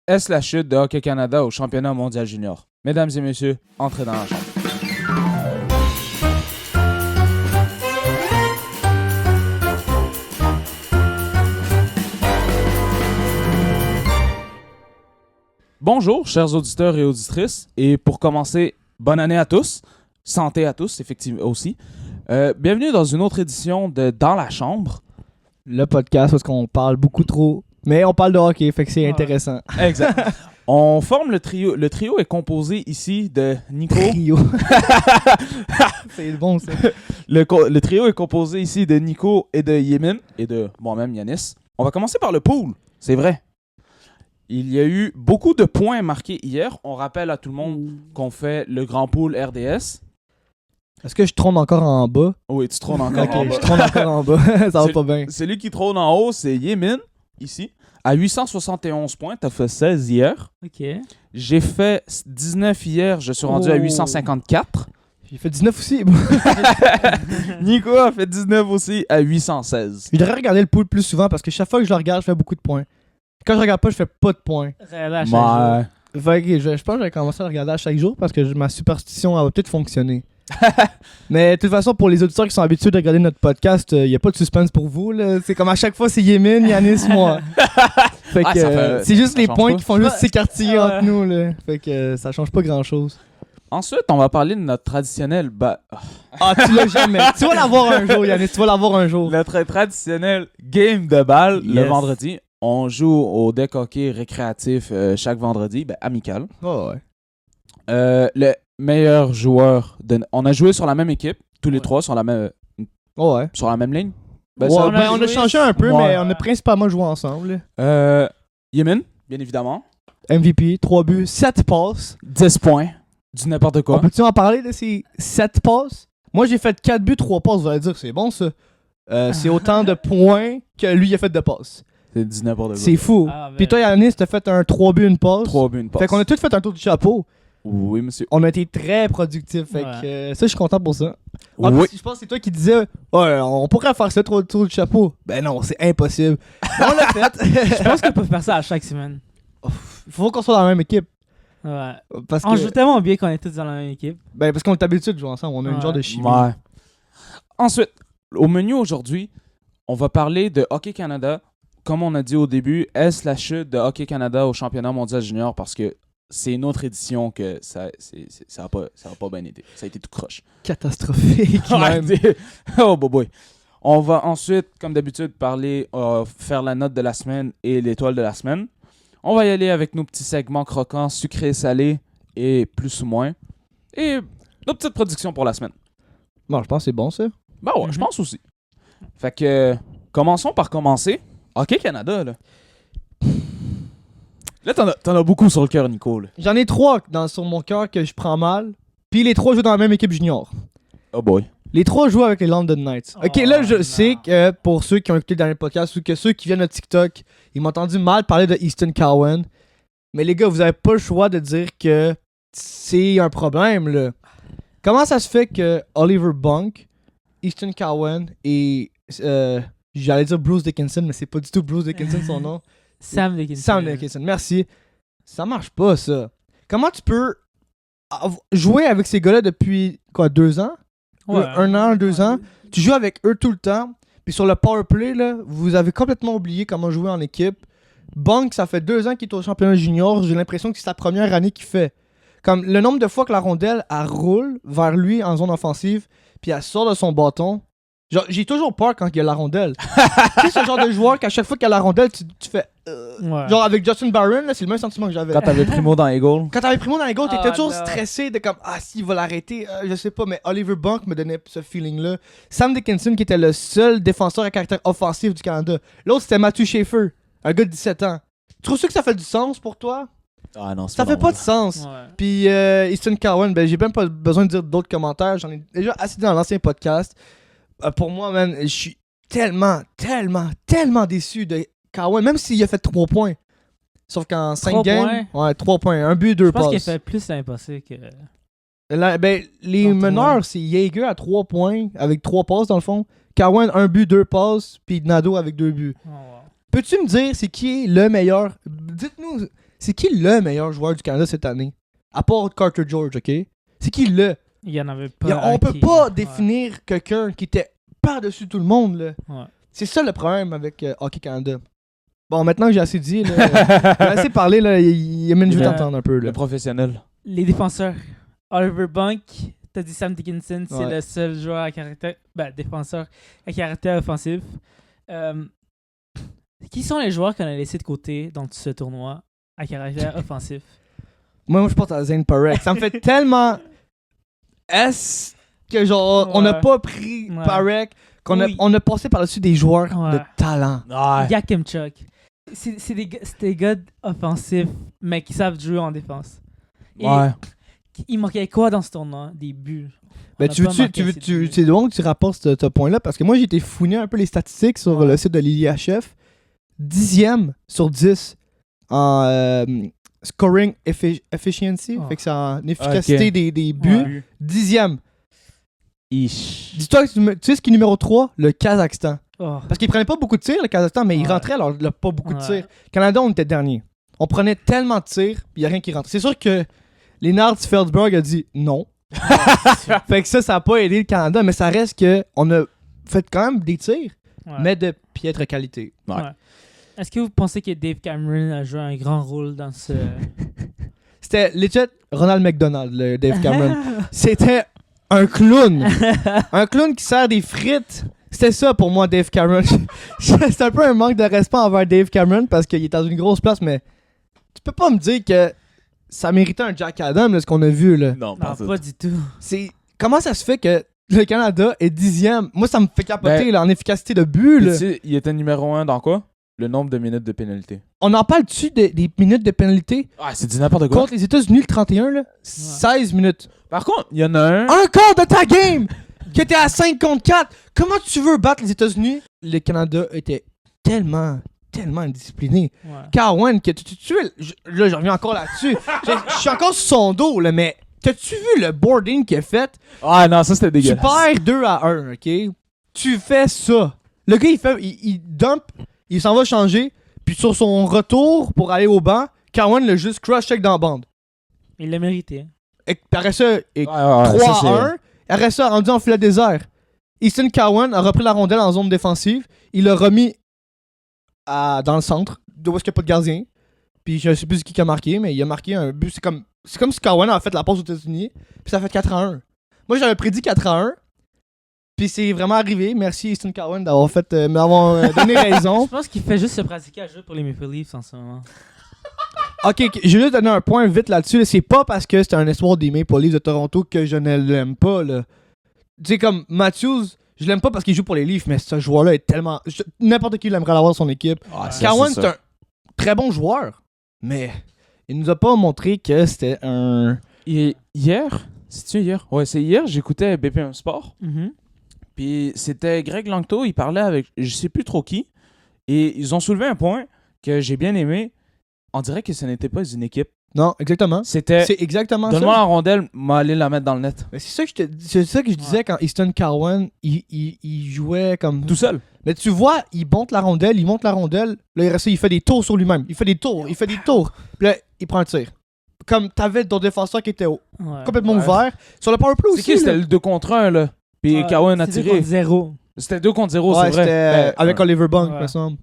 Est-ce la chute de Hockey Canada au championnat mondial junior? Mesdames et messieurs, entrez dans la chambre. Bonjour, chers auditeurs et auditrices. Et pour commencer, bonne année à tous. Santé à tous, effectivement, aussi. Bienvenue dans une autre édition de Dans la chambre. Le podcast parce qu'on parle beaucoup trop, mais on parle de hockey, fait que c'est intéressant. Exact. On forme le trio. Le trio est composé ici de Nico. Trio. C'est bon, ça. Le trio est composé ici de Nico et de Yémin et de moi-même, Yanis. On va commencer par le pool, c'est vrai. Il y a eu beaucoup de points marqués hier. On rappelle à tout le monde qu'on fait le grand pool RDS. Est-ce que je trône encore en bas? Oui, tu trônes encore en Ok, bas. je trône encore en bas. Ça va pas bien. Celui qui trône en haut, c'est Yémin, ici, à 871 points. T'as fait 16 hier. Ok. J'ai fait 19 hier. Je suis rendu à 854. J'ai fait 19 aussi. Nico a fait 19 aussi à 816. Je devrais regarder le pool plus souvent parce que chaque fois que je le regarde, je fais beaucoup de points. Quand je regarde pas, je fais pas de points. Ouais. Fait que je pense que je vais commencer à le regarder à chaque jour parce que ma superstition elle va peut-être fonctionner. Mais de toute façon, pour les auditeurs qui sont habitués de regarder notre podcast, il n'y a pas de suspense pour vous. Là. C'est comme à chaque fois, c'est Yémin, Yanis, moi. Fait que c'est juste ça les change points pas. qui font juste s'écartiller entre nous. Là. Fait que ça change pas grand-chose. Ensuite, on va parler de notre traditionnel... Ah, tu l'as jamais. Tu vas l'avoir un jour, Yanis. Tu vas l'avoir un jour. Notre traditionnel game de balle le Yes. vendredi. On joue au deck hockey récréatif chaque vendredi, amical. Oh, ouais. Le meilleur joueur on a joué sur la même équipe, tous les trois sur la même Oh, ouais. sur la même ligne. Ouais, Ça, on a changé un peu, Ouais. mais on a principalement joué ensemble. Yémin, bien évidemment. MVP, 3 buts, 7 passes. 10 points. Du n'importe quoi. On peut-tu en parler de ces 7 passes? Moi, j'ai fait 4 buts, 3 passes. Vous allez dire, c'est bon, ça. C'est autant de points que lui a fait de passes. C'est du n'importe quoi. C'est fou. Ah, ben. Puis toi, Yanis, t'as fait un 3 buts, une passe. 3 buts, une passe. Fait qu'on a tous fait un tour du chapeau. Oui, monsieur. On a été très productifs. Fait Ouais. que ça, je suis content pour ça. En Oui. plus, je pense que c'est toi qui disais, ouais, on pourrait faire ça, tour du chapeau. Ben non, c'est impossible. On l'a fait. Je pense qu'on peut faire ça à chaque semaine. Faut qu'on soit dans la même équipe. Ouais. Parce On que, joue tellement bien qu'on est tous dans la même équipe. ben, parce qu'on est habitué de jouer ensemble. On a une Ouais. genre de chimie. Ouais. Ensuite, au menu aujourd'hui, on va parler de Hockey Canada. Comme on a dit au début, est-ce la chute de Hockey Canada au championnat mondial junior? Parce que c'est une autre édition que ça a pas bien été. Ça a été tout croche. Catastrophique. même. Oh boy. On va ensuite, comme d'habitude, parler, faire la note de la semaine et l'étoile de la semaine. On va y aller avec nos petits segments croquants, sucrés, salés et plus ou moins. Et nos petites productions pour la semaine. Bon, je pense que c'est bon, ça. Ben ouais, je pense aussi. Fait que, commençons par commencer. Hockey Canada, là. Là, t'en as beaucoup sur le cœur, Nico, là. J'en ai 3 sur mon cœur que je prends mal. Puis les 3 jouent dans la même équipe junior. Oh boy. Les 3 jouent avec les London Knights. Ok, là, je sais que pour ceux qui ont écouté le dernier podcast ou que ceux qui viennent de TikTok, ils m'ont entendu mal parler de Easton Cowan. Mais les gars, vous avez pas le choix de dire que c'est un problème, là. Comment ça se fait que Oliver Bunk, Easton Cowan et j'allais dire Bruce Dickinson, mais c'est pas du tout Bruce Dickinson son nom. Sam Dickinson. Sam Dickinson, merci. Ça marche pas, ça. Comment tu peux jouer avec ces gars-là depuis, quoi, 2 ans? Ouais. 1 an, 2 ans. Tu joues avec eux tout le temps. Puis sur le powerplay, là, vous avez complètement oublié comment jouer en équipe. Bunk, ça fait 2 ans qu'il est au championnat junior. J'ai l'impression que c'est sa première année qu'il fait. Comme le nombre de fois que la rondelle, elle roule vers lui en zone offensive, puis elle sort de son bâton. Genre, j'ai toujours peur quand il y a la rondelle. Tu sais, ce genre de joueur qu'à chaque fois qu'il y a la rondelle, tu fais... Ouais. Genre avec Justin Barron, là, c'est le même sentiment que j'avais. Quand t'avais Primo dans les goals. Quand t'avais Primo dans les goals, t'étais Ah, toujours non. stressé de comme s'il va l'arrêter, je sais pas, mais Oliver Bunk me donnait ce feeling-là. Sam Dickinson qui était le seul défenseur à caractère offensif du Canada. L'autre c'était Matthew Schaefer, un gars de 17 ans. Trouves-tu que ça fait du sens pour toi? Ah non, Ça fait pas de sens. Ouais. Puis Easton Cowan, ben j'ai même pas besoin de dire d'autres commentaires, j'en ai déjà assez dit dans l'ancien podcast. Pour moi, man, je suis tellement déçu de Cowan, même s'il a fait 3 points. Sauf qu'en 5 3 games, ouais, 3 points, 1 but, 2 Je pense passes. qu'il fait plus l'année passée que. Là, ben, les Contre meneurs, moi. c'est Jaeger à 3 points, avec 3 passes dans le fond. Cowan, 1 but, 2 passes, puis Nado avec 2 buts. Oh, wow. Peux-tu me dire c'est qui est le meilleur? Dites-nous, c'est qui le meilleur joueur du Canada cette année? À part Carter George, OK? C'est qui le? Il y en avait pas. On peut qui- pas ouais. définir quelqu'un qui était par-dessus tout le monde, là. Ouais. C'est ça le problème avec Hockey Canada. Bon, maintenant que j'ai assez dit, là, j'ai assez parlé, là, Yamin, je veux Le- t'entendre un peu, là. Le professionnel. Les défenseurs. Oliver Bunk, t'as dit Sam Dickinson, c'est Ouais. le seul joueur à caractère. Défenseur à caractère offensif. Qui sont les joueurs qu'on a laissés de côté dans ce tournoi à caractère offensif? Moi, je pense à Zane Parek. Ça me fait tellement S que genre, on n'a Ouais. pas pris Ouais. Parek, Oui. on a passé par-dessus des joueurs Ouais. de talent. Yakimchuk. C'est des gars offensifs, mais qui savent jouer en défense. Et Ouais. il manquait quoi dans ce tournoi? Des buts. On Ben, a tu pas marqué veux, assez de buts. c'est donc que tu rapportes ce point-là parce que moi, j'ai été fouiner un peu les statistiques sur le site de l'IHF. 10e sur 10 en scoring efficiency, Oh. fait que c'est en efficacité Ok. des buts. Ouais. 10e. Ish. Dis-toi, tu sais ce qui est numéro 3? Le Kazakhstan. Oh. Parce qu'ils prenaient pas beaucoup de tirs, le Kazakhstan, mais ils Ouais. rentraient alors là, pas beaucoup de Ouais. tirs. Canada, on était dernier. On prenait tellement de tirs, puis il a rien qui rentrait. C'est sûr que Lennart Feldberg a dit non. Fait que ça a pas aidé le Canada, mais ça reste que on a fait quand même des tirs, Ouais. mais de piètre qualité. Ouais. Ouais. Est-ce que vous pensez que Dave Cameron a joué un grand rôle dans ce... C'était legit Ronald McDonald, le Dave Cameron. C'était un clown. Un clown qui sert des frites. C'était ça pour moi, Dave Cameron. C'est un peu un manque de respect envers Dave Cameron parce qu'il est dans une grosse place, mais tu peux pas me dire que ça méritait un Jack Adam, là, ce qu'on a vu. Là. Non, Non, pas du tout. Comment ça se fait que le Canada est 10e? Moi, ça me fait capoter Ben, là, en efficacité de but. Là. Tu sais, il était numéro 1 dans quoi? Le nombre de minutes de pénalité. On en parle dessus des minutes de pénalité. Ah, c'est du n'importe quoi. Contre les États-Unis, le 31, là, 16 minutes. Par contre, il y en a un. Un quart de ta game qui était à 5 contre 4. Comment tu veux battre les États-Unis? Le Canada était tellement indiscipliné. Ouais. Carwan, que là, je reviens encore là-dessus. Je suis encore sur son dos, là, mais t'as-tu vu le boarding qu'il a fait? Ah non, ça c'était Tu dégueulasse. perds 2-1, OK? Tu fais ça. Le gars, il dump, il s'en va changer, puis sur son retour pour aller au banc, Carwan l'a juste cross-check dans la bande. Il l'a mérité. Et puis après ça, et Ouais, ouais, 3-1. Après ça, rendu en filet désert. Easton Cowan a repris la rondelle en zone défensive. Il l'a remis dans le centre, d'où est-ce qu'il n'y a pas de gardien. Puis je sais plus qui a marqué, mais il a marqué un but. C'est comme si Cowan a fait la passe aux États-Unis. Puis ça a fait 4-1. Moi, j'avais prédit 4-1. Puis c'est vraiment arrivé. Merci Easton Cowan d'avoir donné raison. Je pense qu'il fait juste se pratiquer à jouer pour les Maple Leafs en ce moment. Ok, je vais juste donner un point vite là-dessus. Là. C'est pas parce que c'est un espoir des Maple Leafs de Toronto que je ne l'aime pas. Là. Tu sais, comme Matthews, je l'aime pas parce qu'il joue pour les Leafs, mais ce joueur-là est tellement. N'importe qui l'aimerait l'avoir dans son équipe. Ah, ça, Cowan, c'est c'est ça. un très bon joueur, mais il nous a pas montré que c'était un. Et hier, c'est-tu hier? Ouais, c'est hier, j'écoutais BPM Sport. Mhm. Puis c'était Greg Langto, il parlait avec je sais plus trop qui. Et ils ont soulevé un point que j'ai bien aimé. On dirait que ce n'était pas une équipe. Non, exactement. C'était C'est exactement donne-moi ça. la rondelle, m'a aller la mettre dans le net. Mais c'est ça que je disais quand Easton Cowan, il jouait comme. Tout seul. Mais tu vois, il monte la rondelle. Là, il reste, il fait des tours sur lui-même. Il fait des tours. Puis là, il prend un tir. Comme t'avais ton défenseur qui était Ouais. complètement Ouais. ouvert. Sur le powerplay C'est aussi. qui? C'était là. le 2 contre 1, là. Puis Cowan a C'est 2 tiré. contre 0. C'était 2 contre 0, Ouais, c'est vrai. c'était avec ouais. Oliver Bunk, Ouais. me semble.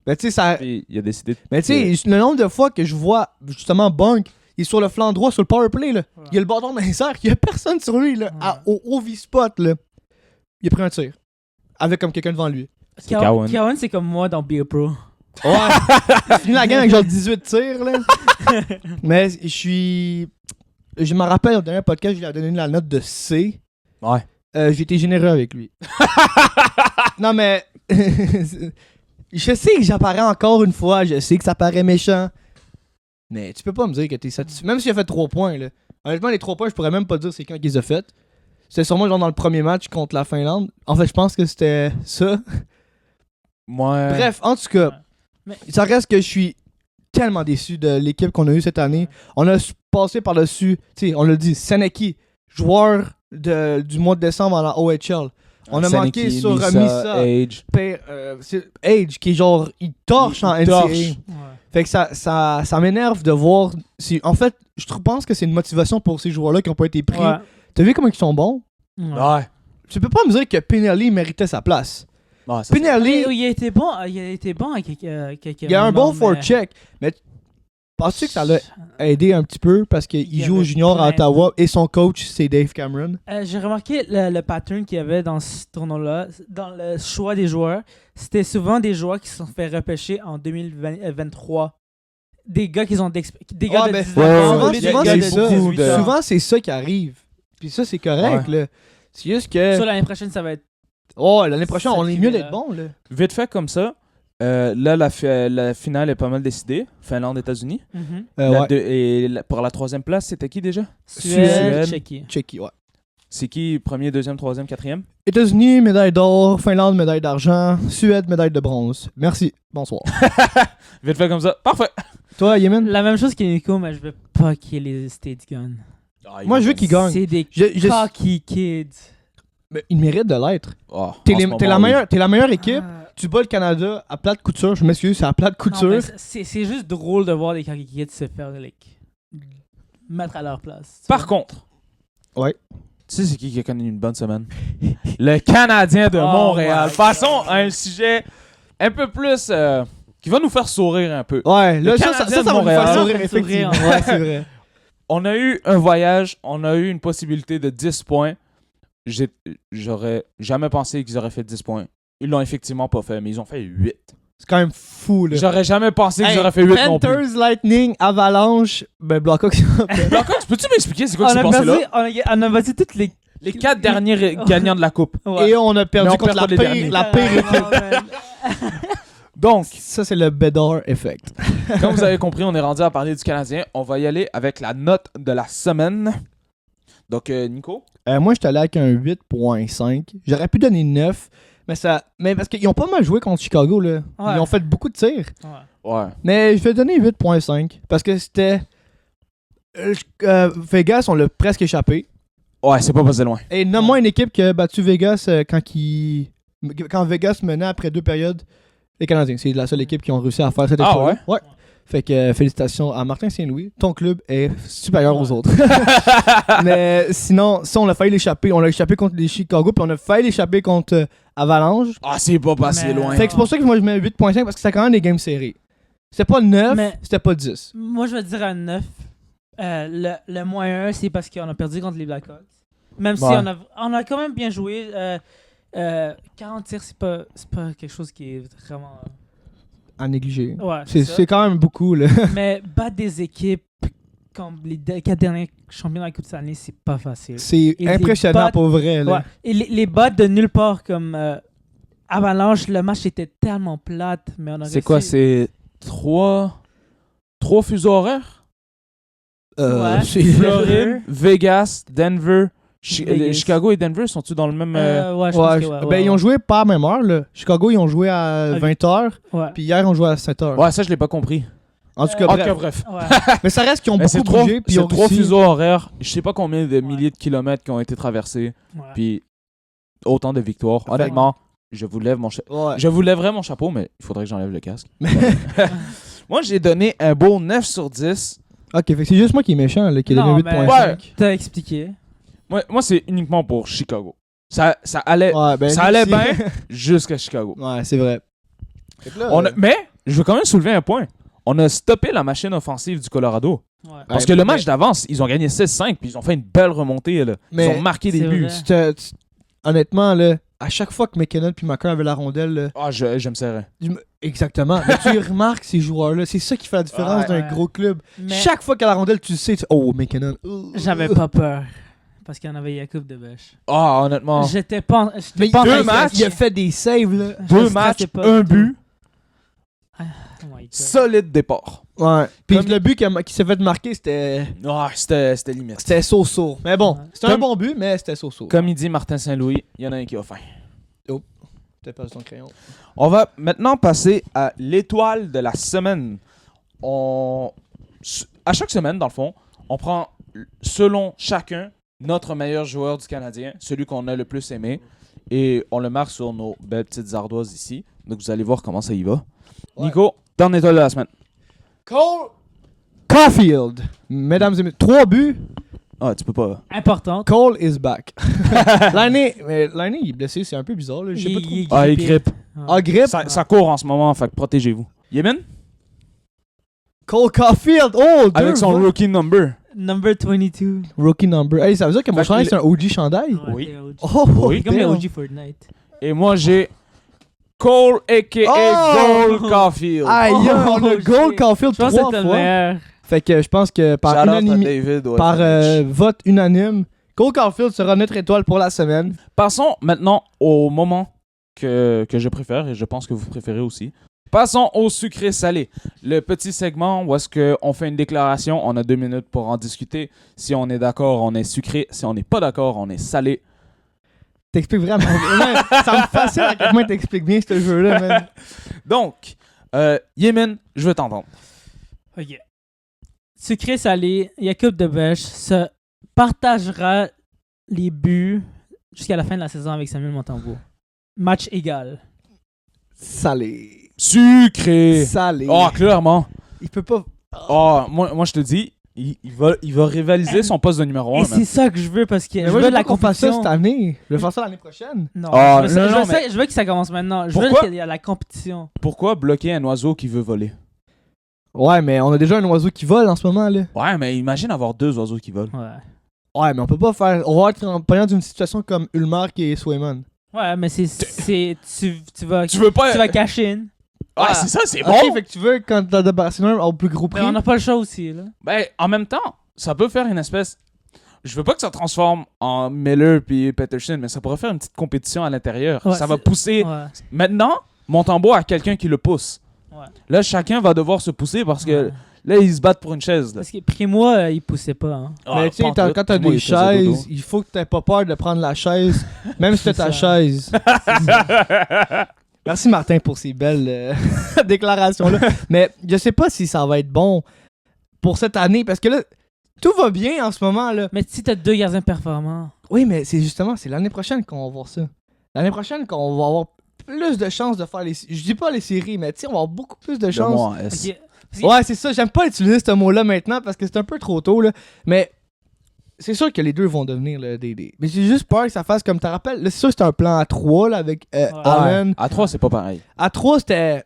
Mais tu sais, ça. Puis il a décidé de... Mais tu sais, le nombre de fois que je vois justement Bunk, il est sur le flanc droit, sur le powerplay, là. Ouais. Il a le bâton dans les airs, il y a personne sur lui, là. Au V-spot, là. Il a pris un tir. Avec comme quelqu'un devant lui. C'est Cowan. Cowan, c'est comme moi dans Beer Pro. Ouais. Il a fini la game avec genre 18 tirs, là. Mais je me rappelle, au dernier podcast, je lui ai donné la note de C. Ouais. J'ai été généreux avec lui. Non, mais. Je sais que j'apparais encore une fois, je sais que ça paraît méchant. Mais tu peux pas me dire que t'es satisfait. Même s'il a fait 3 points, là. Honnêtement, les 3 points, je pourrais même pas dire c'est quand qu'ils les a fait. C'était sûrement genre dans le premier match contre la Finlande. En fait, je pense que c'était ça. Moi... Bref, en tout cas, Mais- ça reste que je suis tellement déçu de l'équipe qu'on a eue cette année. On a passé par-dessus, tu sais, on l'a dit, Seneki, joueur du mois de décembre à la OHL. On a manqué sur Misa. Age. C'est Age qui est genre, il torche en Il NCAA. torche. Ouais. Fait que ça m'énerve de voir. En fait, pense que c'est une motivation pour ces joueurs-là qui n'ont pas été pris. Ouais. T'as vu comment ils sont bons? Ouais. Tu peux pas me dire que Pinelli méritait sa place. Ouais, ça, Pinelli, Il a été bon, à quelques il a un bon moments, mais- forecheck. Mais penses-tu que ça l'a aidé un petit peu parce qu'il Il y joue au avait junior à plein de- Ottawa et son coach, c'est Dave Cameron? J'ai remarqué le pattern qu'il y avait dans ce tournoi-là, dans le choix des joueurs. C'était souvent des joueurs qui se sont fait repêcher en 2023. Des gars qui ont des gars Ouais, de mais 19 ans, souvent, au lieu des souvent, gars c'est de ça. 18 ans. Souvent, c'est ça qui arrive. Puis ça, c'est correct, là. C'est juste que... Ça, l'année prochaine, ça va être... Oh, l'année prochaine, on est mieux Sacré, d'être là. bon, là. Vite fait comme ça, là, la finale est pas mal décidée. Finlande-États-Unis. Ouais. Pour la troisième place, c'était qui déjà? Suède, Suède. Tchéquie. Tchéquie, ouais. C'est qui premier, deuxième, troisième, quatrième? États-Unis, médaille d'or. Finlande, médaille d'argent. Suède, médaille de bronze. Merci. Bonsoir. Vite fait comme ça. Parfait! Toi, Yémen? La même chose que Nico, mais je veux pas qu'il y ait les State Guns. Moi, je veux qu'il gagne. C'est des Je- cocky kids. Mais il mérite de l'être. Oh, T'es en ce t'es moment, la meilleure équipe. Ah. Tu bats le Canada à plate couture. Je m'excuse, c'est à plate Non, couture. mais c'est juste drôle de voir des cocky kids se faire mettre à leur place. Par contre, Ouais. tu sais c'est qui a connu une bonne semaine? Le Canadien de Oh Montréal. my Passons à un sujet un peu plus... qui va nous faire sourire un peu. Ouais, là, Le ça Canadien va de nous faire Montréal. sourire, Ça fait effectivement. sourire, Ouais, c'est vrai. On a eu un voyage, on a eu une possibilité de 10 points. J'aurais jamais pensé qu'ils auraient fait 10 points. Ils l'ont effectivement pas fait, mais ils ont fait 8. C'est quand même fou, là. J'aurais jamais pensé qu'ils Hey, auraient fait 8 non plus. Panthers, Lightning, Avalanche, ben Blackhawks. Blackhawks, peux-tu m'expliquer c'est quoi On qui s'est a passé battu, là? on a battu toutes les... Les 4 derniers gagnants de la coupe. Ouais. Et on a perdu Mais on contre perd pas les derniers. la pire équipe. man. Donc, Ça, c'est le Bedard effect. comme vous avez compris, on est rendu à parler du Canadien. On va y aller avec la note de la semaine. Donc, Nico? Moi, j'étais allé avec un 8.5. J'aurais pu donner 9. Mais parce qu'ils ont pas mal joué contre Chicago, là. Ouais. Ils ont fait beaucoup de tirs. Ouais. Ouais. Mais je vais donner 8.5. Parce que c'était... Vegas, on l'a presque échappé. Ouais, c'est pas passé loin. Et nomme-moi une équipe qui a battu Vegas quand Vegas menait après 2 périodes. Les Canadiens, c'est la seule équipe qui ont réussi à faire cette Ah exploit. ouais? Ouais. Fait que félicitations à Martin Saint-Louis. Ton club est supérieur aux autres. Mais sinon, ça, on a failli l'échapper. On l'a échappé contre les Chicago, puis on a failli l'échapper contre Avalanche. Ah, c'est pas passé Mais- loin. Fait que c'est pour ça que moi je mets 8.5 parce que c'était quand même des games serrés. C'était pas 9, Mais- c'était pas 10. Moi, je vais dire un 9. Le moins 1, c'est parce qu'on a perdu contre les Blackhawks. Même si Ouais. on a quand même bien joué. 40 tirs, c'est pas quelque chose qui est vraiment... À négliger. Ouais, C'est ça. quand même beaucoup, là. Mais battre des équipes comme les 4 derniers champions de la Coupe de l'année, c'est pas facile. C'est Et impressionnant des bottes- pour vrai, là. Ouais. Et les bottes de nulle part comme Avalanche, le match était tellement plate. Mais on a C'est quoi? réussi- C'est 3 fuseaux horaires? Ouais. c'est- Floride, Vegas, Denver. Vegas. Chicago et Denver sont-ils dans le même... ouais, je Ouais, pense que ouais, ben, ouais, ils ont ouais. joué pas à la même heure, là. Chicago, ils ont joué à Ah, 20h, Ouais. puis hier, ils ont joué à 7h. Ouais, ça, je l'ai pas compris. En tout cas, Euh, En bref. tout cas, bref. Ouais. Mais ça reste qu'ils ont Mais c'est beaucoup 3 bougé, puis ils ont réussi. fuseaux horaires. Je sais pas combien de milliers de kilomètres qui ont été traversés. Ouais. Puis autant de victoires. Honnêtement, je vous lève mon Ouais. Je vous lèverais mon chapeau, mais il faudrait que j'enlève le casque. Moi, j'ai donné un beau 9 sur 10. Ok, fait que c'est juste moi qui est méchant, là, qui a Non, donné mais- 8.5. Ouais. T'as expliqué. Moi c'est uniquement pour Chicago. Ça allait, Ouais, ben, ça allait si- bien jusqu'à Chicago. Ouais, c'est vrai. Fait que là, Mais, je veux quand même soulever un point. On a stoppé la machine offensive du Colorado. Ouais. Parce Ouais, que le mais- match d'avance, ils ont gagné 6-5, puis ils ont fait une belle remontée. Là. Ils Mais ont marqué des c'est buts. vrai. honnêtement, là, à chaque fois que McKinnon puis McCann avaient la rondelle, là, Ah, je me serrais. exactement. Mais tu remarques ces joueurs-là, c'est ça qui fait la différence Ouais. d'un gros club. Mais Chaque fois qu'il y a la rondelle, tu sais, oh, McKinnon. j'avais pas peur. Parce qu'il y en avait Yacoub de Bêche. Ah, honnêtement. J'étais pas. Mais pas deux en- matchs, il a fait des saves, là. je Deux stressais matchs, pas un du tout. but, Oh my God. solide départ. Ouais. Puis Comme- le but qui s'est fait marquer, c'était Ah, c'était limite. so-so. Mais bon, Ouais. c'était un Comme- bon but, mais c'était so-so. Comme il dit Martin Saint-Louis, il y en a un qui a faim. T'as perdu ton crayon. On va maintenant passer à l'étoile de la semaine. À chaque semaine, dans le fond, on prend, selon chacun, notre meilleur joueur du Canadien, celui qu'on a le plus aimé, et on le marque sur nos belles petites ardoises ici. Donc, vous allez voir comment ça y va. Ouais. Nico, ton étoile de la semaine. Cole Caulfield. Mesdames et messieurs, 3 buts. Ah, tu peux pas. Importante. Cole is back. L'année, il est blessé, c'est un peu bizarre. Là. Je sais pas trop. Ah, il grippe. Ah, grippe. Ça court en ce moment, fait que protégez-vous. Yemen? Cole Caulfield. Oh, Avec son rookie number. Number 22. rookie number. Hey, ça veut dire que mon Fait que chandail, c'est un OG chandail? Ouais, Oui. c'est OG. Oh, Oui. Comme les damn. OG Fortnite. Et moi, j'ai Cole, a.k.a. Oh! Cole Caulfield. Aïe, on a Oh, Cole shit. Caulfield Je pense 3 que c'était le fois. meilleur. Fait que je pense que par, Shout out à unanimité, David par Wojnarowicz. vote unanime, Cole Caulfield sera notre étoile pour la semaine. Passons maintenant au moment que je préfère et je pense que vous préférez aussi. Passons au sucré-salé. Le petit segment où est-ce qu'on fait une déclaration, on a 2 minutes pour en discuter. Si on est d'accord, on est sucré. Si on n'est pas d'accord, on est salé. T'expliques vraiment. Ouais, ça me fascine à quel point t'expliques bien ce jeu-là, man. Donc, Yemen, je veux t'entendre. Ok. Sucré salé, Jacob de Bèche se partagera les buts jusqu'à la fin de la saison avec Samuel Montembeault. Match égal. Salé. Sucré! Salé. Oh, clairement. Il peut pas. Oh, moi je te dis, il va rivaliser son poste de numéro 1. Et c'est ça que je veux parce que Mais je moi, veux je de la qu'on fasse ça compétition. cette année. Je vais faire ça l'année prochaine. Non, Ah, je veux, ça- non, je non, veux ça- je veux que ça commence maintenant. Je veux Pourquoi? qu'il y ait la compétition. Pourquoi bloquer un oiseau qui veut voler? Ouais, mais on a déjà un oiseau qui vole en ce moment, là. Ouais, mais imagine avoir 2 oiseaux qui volent. Ouais. Ouais, mais on peut pas faire. On va être en prenant d'une situation comme Ulmark et Swayman. Ouais, mais tu vas Tu veux pas... tu vas cash in. Ah, c'est ça, c'est bon! Ok, fait que tu veux, quand t'as débarrassé un au plus gros prix. Mais on n'a pas le choix aussi là. Ben, en même temps, ça peut faire une espèce... Je veux pas que ça transforme en Miller puis Peterson, mais ça pourrait faire une petite compétition à l'intérieur. Ouais, ça va c'est- pousser... Ouais. Maintenant, Montembeault a quelqu'un qui le pousse. Ouais. Là, chacun va devoir se pousser parce que Ouais. là, ils se battent pour une chaise. Là. Parce que Primo, il poussait pas. Hein. Mais tu sais, quand t'as des chaises, il faut que t'aies pas peur de prendre la chaise, même si c'est ta ça. chaise. Merci Martin pour ces belles déclarations-là. Mais je sais pas si ça va être bon pour cette année, parce que là, tout va bien en ce moment. Là. Mais si t'as 2 gardiens performants. Oui, mais c'est justement, c'est l'année prochaine qu'on va voir ça. L'année prochaine qu'on va avoir plus de chances de faire les... Je dis pas les séries, mais tu sais, on va avoir beaucoup plus de chances. Moi, S. Ok. Ouais, c'est ça. J'aime pas utiliser ce mot-là maintenant parce que c'est un peu trop tôt, là. Mais c'est sûr que les deux vont devenir là, des... Mais j'ai juste peur que ça fasse comme tu te rappelles. Là, c'est sûr que c'était un plan à 3 là, avec Allen. À 3, c'est pas pareil. À 3, c'était...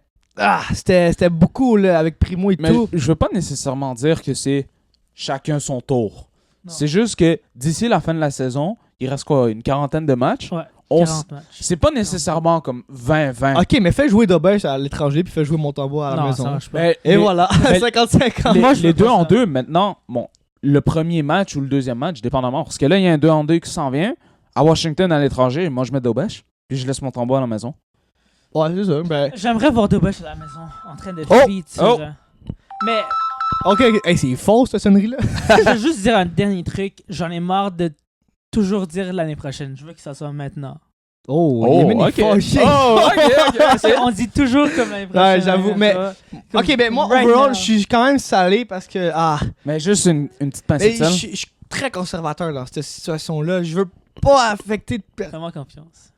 c'était beaucoup là, avec Primo et Mais tout. je veux pas nécessairement dire que c'est chacun son tour. Non. C'est juste que d'ici la fin de la saison, il reste quoi, une quarantaine de matchs? Ouais. On 40 matchs. C'est pas nécessairement comme 20-20. Ok, mais fais jouer Dobèche à l'étranger puis fais jouer Montembeault à la Non, maison. ça marche pas. Mais- Et mais voilà, mais- 50-50. Les, Moi, je les veux deux pas en ça. deux, maintenant, bon, le premier match ou le deuxième match, dépendamment. Parce que là, il y a un 2 en 2 qui s'en vient. À Washington, à l'étranger, moi, je mets Dobèche. Puis je laisse Montembeault à la maison. Ouais, c'est ça. Ben... J'aimerais voir Dobèche à la maison en train de Oh! feed sur, Oh! Mais Ok, hey, c'est faux cette sonnerie-là. je veux juste dire un dernier truc. J'en ai marre de toujours dire l'année prochaine. Je veux que ça soit maintenant. Oh, Oh, Yémen est ok. fâché. Oh, ok. Parce qu'on dit toujours comme l'année prochaine. j'avoue, hein, mais- tu vois. Comme Ok, ben moi, right overall, now. je suis quand même salé parce que... Mais juste une petite pincée Mais de sel. je suis très conservateur dans cette situation-là. Je veux pas affecter de personne. Fais-moi confiance.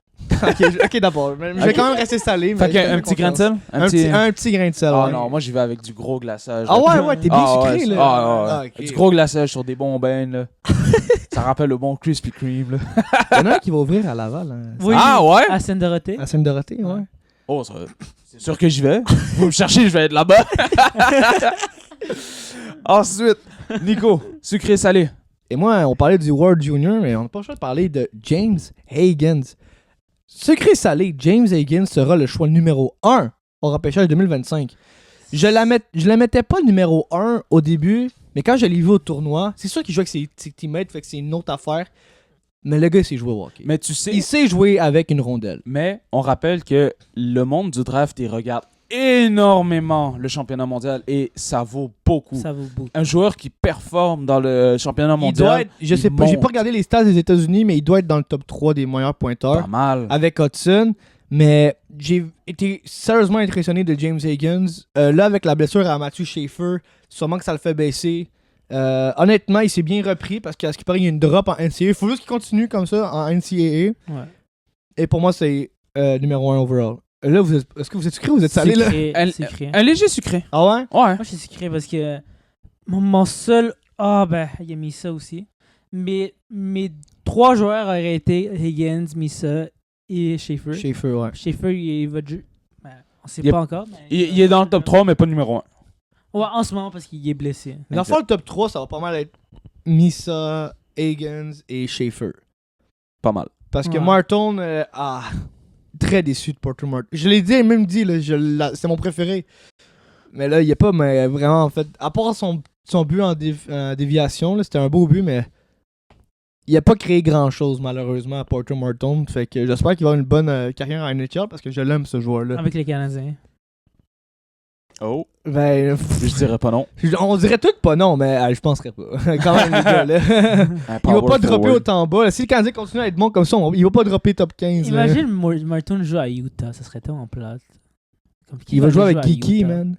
Ok, d'abord. Je vais Ok. quand même rester salé. Fait Mais qu'un petit grain de sel? Un petit grain de sel. Ah ouais. non, moi j'y vais avec du gros glaçage. Ah là. ouais, t'es bien Ah sucré, ouais, là. ah ouais. ok. Du gros glaçage sur des bons bains, là. Ça rappelle le bon Krispy Kreme, là. Il y en a un qui va ouvrir à Laval. Hein. Oui, Ah ouais? à Seine-Dorothée. À Seine-Dorothée, ouais. Ouais. Oh, c'est sûr que j'y vais. Vous me cherchez, je vais être là-bas. Ensuite, Nico, sucré-salé. Et moi, on parlait du World Junior, mais on n'a pas le choix de parler de James Higgins. Secret salé, James Higgins sera le choix numéro 1 au repêchage 2025. Je la mettais pas numéro 1 au début, mais quand je l'ai vu au tournoi, c'est sûr qu'il joue avec ses teammates, fait que c'est une autre affaire. Mais le gars, il sait jouer au hockey. Mais tu sais, Il sait jouer avec une rondelle. mais on rappelle que le monde du draft, il regarde énormément le championnat mondial et ça vaut beaucoup. Ça vaut beaucoup. Un joueur qui performe dans le championnat Il mondial, doit être, je il sais pas, j'ai pas monte. regardé les stats des États-Unis, mais il doit être dans le top 3 des meilleurs pointeurs. pas mal. Avec Hudson, mais j'ai été sérieusement impressionné de James Higgins. Là, avec la blessure à Matthew Schaefer, sûrement que ça le fait baisser. Honnêtement, il s'est bien repris parce qu'à ce qui paraît, il y a une drop en NCAA. Il faut juste qu'il continue comme ça en NCAA. Ouais. Et pour moi, c'est numéro 1 overall. Là, est-ce que vous êtes sucré ou vous êtes salé, là? Sucré. Un léger sucré. Ah ouais? Ouais. Moi, je suis sucré parce que mon seul... Ah, ben, il a mis ça aussi. Mais mes 3 joueurs auraient été Higgins, Misa et Schaefer. Ouais. Schaefer, il va... Ben, on sait Il est- pas encore. Mais Il est dans le top 3, mais pas numéro 1. Ouais, en ce moment, parce qu'il est blessé. Dans le fond, le top 3, ça va pas mal être Misa, Higgins et Schaefer. Pas mal. Parce que Ouais. Martin, très déçu de Porter Martin. Je l'ai dit, même dit, là, c'est mon préféré. Mais là, il a pas, mais vraiment, en fait, à part son but en déviation, là, c'était un beau but, mais il a pas créé grand-chose, malheureusement, à Porter Martin. Fait que j'espère qu'il va avoir une bonne carrière en NHL parce que je l'aime, ce joueur-là. Avec les Canadiens. Oh. Ben, Je dirais pas non. on dirait tout pas non, mais je penserais pas. Quand même, les gars, là. Un Il va power pas dropper forward. autant bas. Là. Si le Canadien continue à être bon comme ça, il va pas dropper top 15. là. Imagine Martin joue à Utah, ça serait tellement plate. Comme qui Il va jouer avec à Geeky, Utah? man.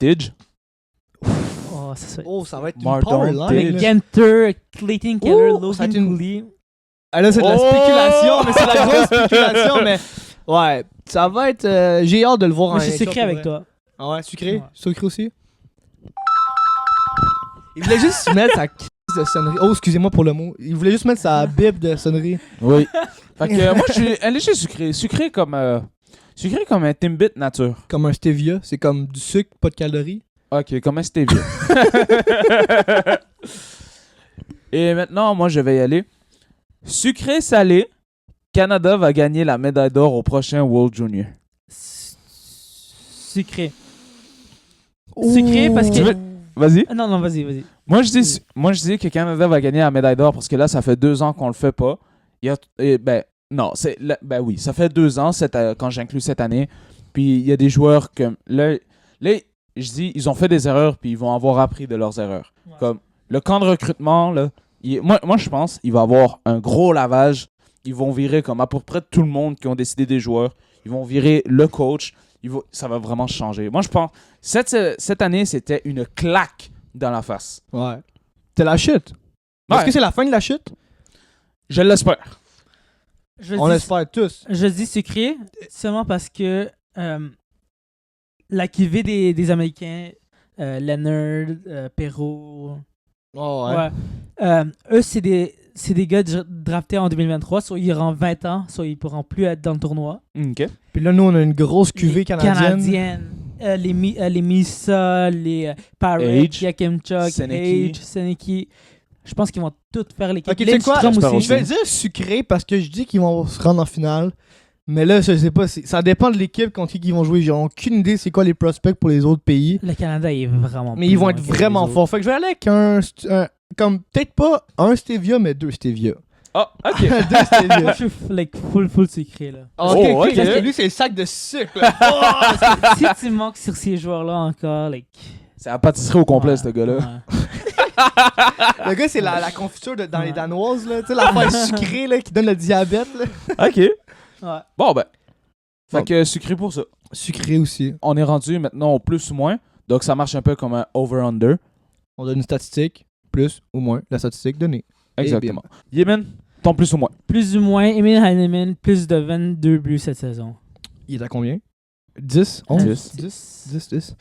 Tidge. Oh, ça serait... Oh, ça va être une Martin power line. Avec Tidge. Genter, Clayton Keller, Ouh, ça va Logan être une- Cooley. Ah, là, c'est de la Oh! spéculation, mais c'est de la grosse spéculation, mais ouais, ça va être. J'ai hâte de le voir Moi, en je suis NHL, secret pour avec vrai. toi. Ah ouais, sucré? Ouais. Sucré aussi? Il voulait juste mettre sa crise de sonnerie. Oh, excusez-moi pour le mot. Il voulait juste mettre sa bip de sonnerie. Oui. Fait que moi, je suis un léger sucré. Sucré comme un Timbit nature. Comme un stevia, c'est comme du sucre, pas de calories. Ok, comme un stevia. Et maintenant, moi, je vais y aller. Sucré salé. Canada va gagner la médaille d'or au prochain World Junior. Sucré. Sucré parce que... Tu veux- Vas-y. Ah, non, vas-y. Moi, je dis que Canada va gagner la médaille d'or parce que là, ça fait 2 ans qu'on le fait pas. Non, oui, ça fait 2 ans quand j'inclus cette année. Puis il y a des joueurs comme là, je dis, ils ont fait des erreurs puis ils vont avoir appris de leurs erreurs. Ouais. Comme le camp de recrutement, là, moi, je pense qu'il va y avoir un gros lavage. Ils vont virer comme à peu près tout le monde qui ont décidé des joueurs. Ils vont virer le coach. Ça va vraiment changer. Moi, je pense cette année, c'était une claque dans la face. Ouais. C'est la chute. Est-ce Ouais. que c'est la fin de la chute? Je l'espère. On l'espère tous. Je dis sucré seulement parce que la cuvée des Américains, Leonard, Perrault, Oh, eux, c'est des gars draftés en 2023, soit ils auront 20 ans, soit ils pourront plus être dans le tournoi. OK. Puis là, nous, on a une grosse cuvée Les canadienne. les Misa, les Parrott, Age, Yakimchuk, Seneki. Age, Seneki. Je pense qu'ils vont tous faire l'équipe. Ok, tu sais quoi? Lindstrom J'espère aussi. Je vais dire sucré parce que je dis qu'ils vont se rendre en finale. Mais là, je sais pas. Ça dépend de l'équipe contre qui ils vont jouer. J'ai aucune idée c'est quoi les prospects pour les autres pays. Le Canada est vraiment Mais plus ils vont loin être que les vraiment autres. forts. Fait que je vais aller avec comme peut-être pas un stevia, mais 2 stevia. Ah, OK. 2 Moi, stevia. je suis full sucré, là. Ok, Oh, ok, ok. parce que lui, c'est le sac de sucre. là. Si tu manques sur ces joueurs-là encore, like... C'est la pâtisserie au complet, Ouais, ce gars-là. ouais. Le gars, c'est la confiture dans les Danoises, là. Tu sais, l'affaire sucrée, là, qui donne le diabète, là. OK. Ouais. Bon, ben. Fait Bon. que sucré pour ça. Sucré aussi. On est rendu maintenant au plus ou moins. Donc, ça marche un peu comme un over-under. On donne une statistique, plus ou moins la statistique donnée. Exactement. Yemen, ton plus ou moins. Plus ou moins, Emil Heinemann, plus de 22 buts cette saison. Il est à combien? 10? 11? 10. 10.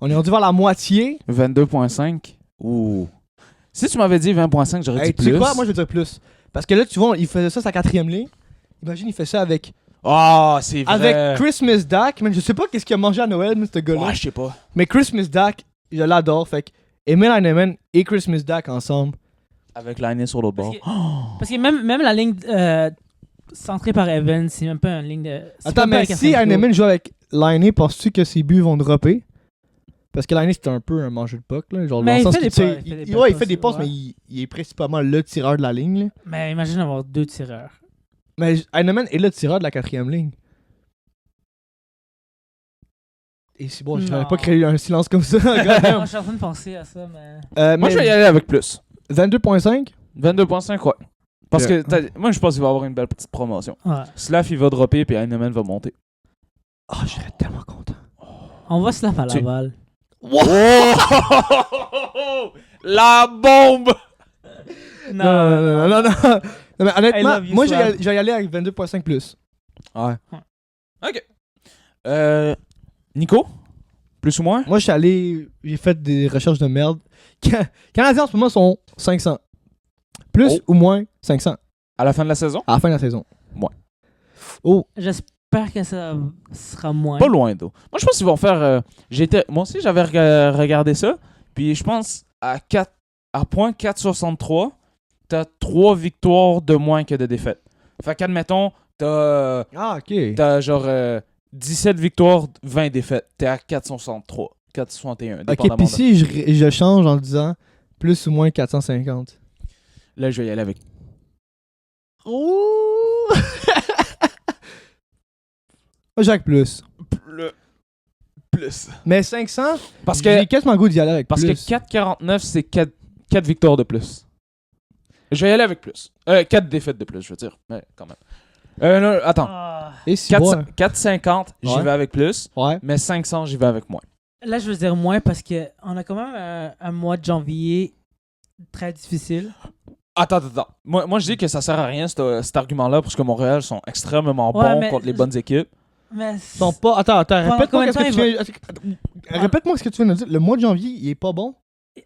On est rendu vers la moitié. 22.5. Ouh. Si tu m'avais dit 20.5, j'aurais Hey, dit tu plus. sais quoi? Moi, je vais dire plus. Parce que là, tu vois, il faisait ça sa 4e ligne. Imagine, il fait ça avec C'est vrai. avec Christmas Dak. Mais je sais pas qu'est-ce qu'il a mangé à Noël, mais ce gars-là. Ouais, je sais pas. Mais Christmas Dak, je l'adore. Fait que Emil Heinemann et Christmas Dak ensemble. Avec Linus sur l'autre bord. Parce que même la ligne centrée par Evans, c'est même pas une ligne de... c'est Attends, même pas mais un si quatrième Heinemann joue avec Liney, penses-tu que ses buts vont dropper? Parce que Liney, c'est un peu un mangeur de puck, là. Genre, Mais dans le il sens fait que, des tu sais, passes, il fait des passes, ouais. mais il est principalement le tireur de la ligne, là. Mais imagine avoir 2 tireurs. Mais Heinemann est le tireur de la 4e ligne. Et c'est bon, je Non. n'avais pas créé un silence comme ça. Moi, Goddamn. je suis en train de penser à ça, mais... Mais Moi, je vais y aller avec plus. 22.5? 22.5, ouais. Parce Yeah. que moi, je pense qu'il va y avoir une belle petite promotion. Ouais. Slav, il va dropper, puis Heinemann va monter. Oh, je serais tellement content. On va se la faire Tu- Laval. Oh! La bombe! Non, mais I honnêtement, love you, moi, Slav. je vais y aller avec 22.5 plus. Ouais. OK. Nico? Plus ou moins? Moi, j'ai fait des recherches de merde. Canadiens en ce moment sont 500. Plus ou moins 500 À la fin de la saison? à la fin de la saison. Ouais. Oh, J'espère que ça sera moins. Pas loin, d'eau. Moi, je pense qu'ils vont faire... Moi aussi, j'avais regardé ça. Puis je pense à .463, t'as 3 victoires de moins que de défaites. Fait qu'admettons, t'as genre 17 victoires, 20 défaites. T'es à 463, 461. ok, puis si je change en disant plus ou moins 450. Là, je vais y aller avec. Oh! Moi, Jacques plus. Plus. Mais 500, Parce que, j'ai quasiment le goût d'y aller avec parce plus. que 4,49, c'est 4 victoires de plus. Je vais y aller avec plus. 4 défaites de plus, je veux dire. Mais quand même. Non, attends. Ah. Et si bon, 4,50, j'y Ouais. vais avec plus. ouais. Mais 500, j'y vais avec moins. Là, je veux dire moins parce qu'on a quand même un mois de janvier très difficile. Attends. Moi, je dis que ça sert à rien, cet argument-là, parce que Montréal sont extrêmement Ouais, bons mais- contre les bonnes équipes. Mais Ils sont pas. Attends, Pendant répète-moi combien de qu'est-ce que temps tu viens. Répète-moi ce que tu viens de dire. Le mois de janvier, il est pas bon.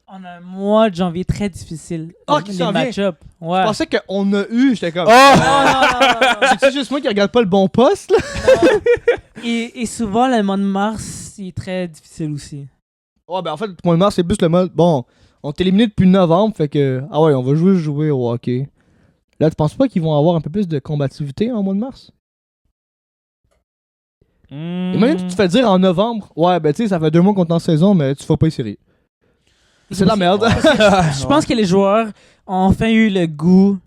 on a un mois de janvier très difficile. Ah, qui les s'en vient. match-ups. Ouais. Je pensais qu'on a eu, j'étais comme. Oh! Non. C'est juste moi qui regarde pas le bon poste, là. Et souvent, le mois de mars, il est très difficile aussi. Ouais, ben en fait, le mois de mars, c'est plus le mode. Bon, on t'est éliminé depuis novembre, fait que. Ah ouais, on va jouer au hockey. Là, tu penses pas qu'ils vont avoir un peu plus de combativité en mois de mars? Imagine que tu te fais dire en novembre, ouais, ben tu sais, ça fait 2 mois qu'on est en saison, mais tu fais pas les séries. C'est de la merde. Je pense que les joueurs ont enfin eu le goût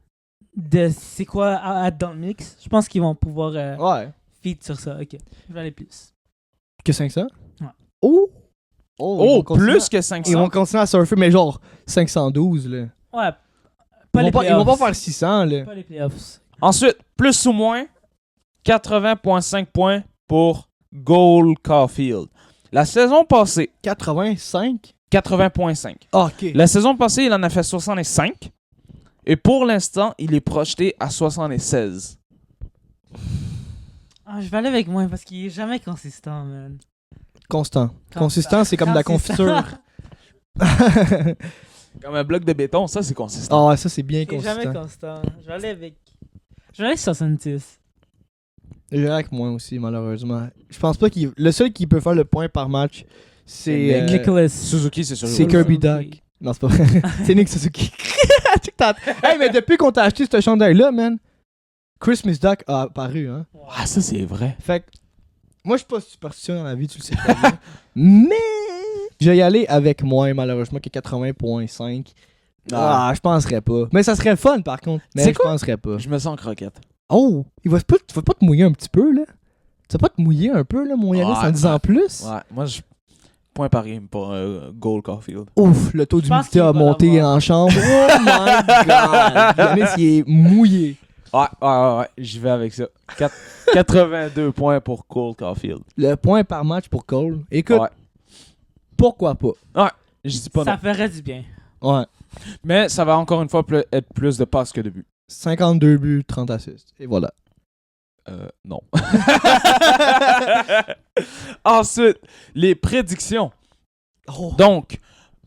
de c'est quoi à être dans le mix. Je pense qu'ils vont pouvoir Ouais. feed sur ça. Ok, je vais aller plus. Que 500? Ouais. Oh! ils Oh, vont continuer plus à- que Ils 500. vont continuer à surfer, mais genre 512, là. Ouais. Pas les Ils vont playoffs. pas faire 600, là. Pas les playoffs. Ensuite, plus ou moins, 80,5 points pour Gold Caulfield. La saison passée, 85? 80,5. Ah, ok. La saison passée, il en a fait 65. Et pour l'instant, il est projeté à 76. Ah, je vais aller avec moi parce qu'il est jamais consistant, man. Constant. Consistant, c'est comme de la confiture. Comme un bloc de béton, ça, c'est consistant. Ah, ouais, ça, c'est bien Il est jamais consistant. constant. Je vais aller avec. Je vais aller 66. J'irai avec moi aussi, malheureusement. Je pense pas qu'il. Le seul qui peut faire le point par match, c'est. Nicholas. Suzuki, c'est sûr. C'est Kirby Suzuki. Duck. Non, c'est pas vrai. C'est Nick Suzuki. Hey, mais depuis qu'on t'a acheté ce chandail-là, man, Christmas Duck a apparu, hein. Ah, ça, c'est vrai. Fait que. Moi, je suis pas superstitieux dans la vie, tu le sais très bien. Mais. Je vais y aller avec moi, malheureusement, qui est 80,5. Ah, je penserais pas. Mais ça serait fun, par contre. Mais C'est je quoi? penserais pas. Je me sens croquette. Oh! Tu vas pas te mouiller un petit peu, là? Tu vas pas te mouiller un peu, là, mon Yanis, Ouais, en disant plus? Ouais, moi, je. Point pareil pour Gold Caulfield. Ouf, le taux Je pense d'humidité qu'il a va monté l'avoir. en chambre. Oh my god! Yanis, il est mouillé. Ouais, j'y vais avec ça. 82 points pour Gold Caulfield. Le point par match pour Cole. Écoute, Ouais. pourquoi pas? Je dis pas Ça non. ferait du bien. Ouais. Mais ça va encore une fois être plus de passes que de buts. 52 buts, 30 assists. Et voilà. Non. Ensuite, les prédictions. Oh. Donc,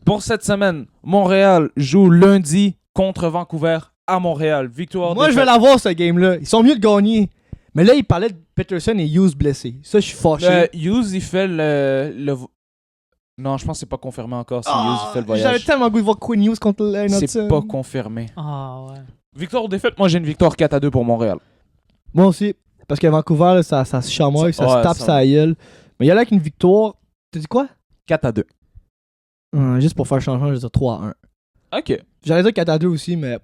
pour cette semaine, Montréal joue lundi contre Vancouver à Montréal. Victoire Moi, je vais défaite. l'avoir, ce game-là. Ils sont mieux de gagner. Mais là, il parlait de Peterson et Hughes blessés. Ça, je suis fâché. Hughes, il fait le... Non, je pense que c'est pas confirmé encore si Hughes il fait le J'avais voyage. tellement le goût de voir Quinn Hughes contre C'est Hudson. pas confirmé. Ah ouais. Victoire ou défaite, moi j'ai une victoire 4-2 pour Montréal. Moi aussi. Parce que Vancouver, là, ça se chamoille, ça Ouais, se tape ça- sa gueule. Mais il y a là avec une victoire. T'as dit quoi? 4-2. Juste pour faire le changement, je vais dire 3-1. Ok. J'allais dire 4-2 aussi, mais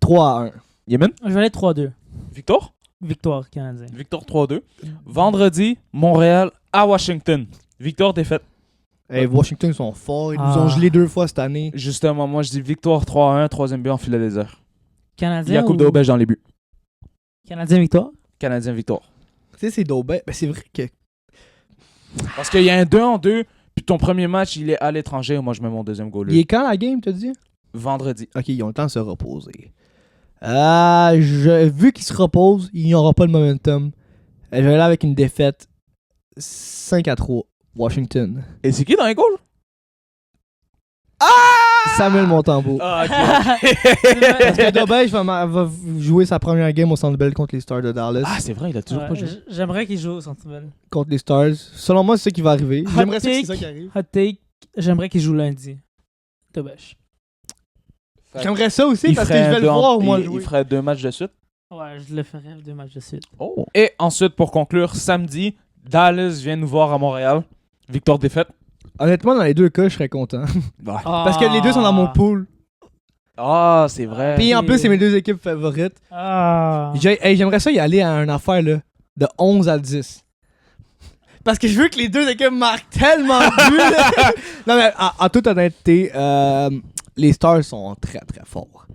3-1. Yemen, Je vais aller 3-2. victoire? Victoire canadienne. Victoire 3-2. Vendredi, Montréal à Washington. Victoire, défaite. Hey, Washington, ils sont forts. Ils nous Ah. ont gelé 2 fois cette année. Justement, moi je dis victoire 3-1, troisième but en filet désert. Canadien Yacoub ou... Daubèche dans les buts. Canadien victoire? Canadien victoire. Tu sais, c'est Daubin. Ben, c'est vrai que. Parce qu'il y a un 2-2, puis ton premier match il est à l'étranger, moi je mets mon deuxième goal. Il est quand la game, t'as dit? Vendredi. Ok, ils ont le temps de se reposer. Vu qu'ils se reposent, ils n'auront pas le momentum. Je vais aller avec une défaite 5-3, Washington. Et c'est qui dans les goals? Samuel Montembeault. Ah, Parce que Dobej va jouer sa première game au Centre Bell contre les Stars de Dallas. Ah, c'est vrai, il a toujours pas joué. J'aimerais qu'il joue au Centre Bell. Contre les Stars. Selon moi, c'est ça qui va arriver. Hot J'aimerais ça que c'est take. ça qui arrive. Hot take, j'aimerais qu'il joue lundi. Dommage. J'aimerais ça aussi Il parce que ferait je vais le deux- voir moi il jouer. ferait 2 matchs de suite. Ouais, je le ferais 2 matchs de suite. Oh. Et ensuite, pour conclure, samedi, Dallas vient nous voir à Montréal. Victoire-défaite. Honnêtement, dans les deux cas, je serais content. Parce que les deux sont dans mon pool. Ah, c'est vrai. Puis en plus, c'est mes deux équipes favorites. Ah. J'aimerais ça y aller à une affaire là, de 11 à 10. Parce que je veux que les deux équipes marquent tellement de buts. Là. Non, mais en toute honnêteté, les Stars sont très très forts.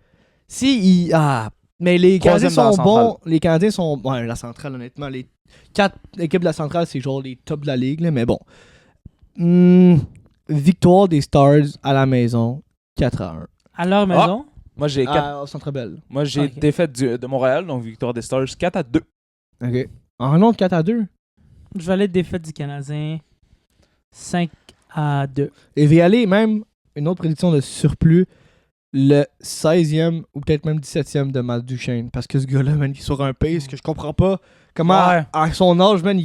Mais les Canadiens Troisième dans la sont bons. centrale. Les Canadiens sont. Ouais, la centrale, honnêtement. Les 4 équipes de la centrale, c'est genre les tops de la ligue. Là, mais bon. Victoire des Stars à la maison, 4-1. À leur maison? Moi, j'ai Au Centre Bell. Ok. défaite de Montréal, donc victoire des Stars 4-2. Ok. En nom de 4-2. Je vais aller défaite du Canadien 5-2. Et je vais y aller même une autre prédiction de surplus. Le 16e ou peut-être même 17e de Matt Duchesne. Parce que ce gars-là, man, il est sur un pace que je comprends pas. Comment, Ouais. à son âge, man,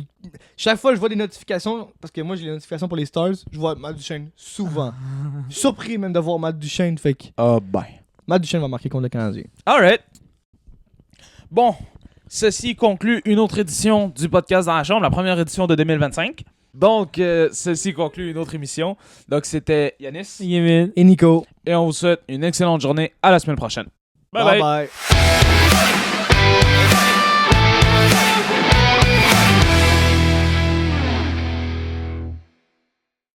chaque fois que je vois des notifications, parce que moi j'ai les notifications pour les Stars, je vois Matt Duchesne souvent. Surpris même de voir Matt Duchesne. Fait que Ah, ben. Matt Duchesne va marquer contre le Canadien. Alright. Bon, ceci conclut une autre édition du podcast dans la chambre, la première édition de 2025. Donc, ceci conclut une autre émission. Donc, c'était Yanis. Yémin. Et Nico. Et on vous souhaite une excellente journée. À la semaine prochaine. Bye bye. Bye.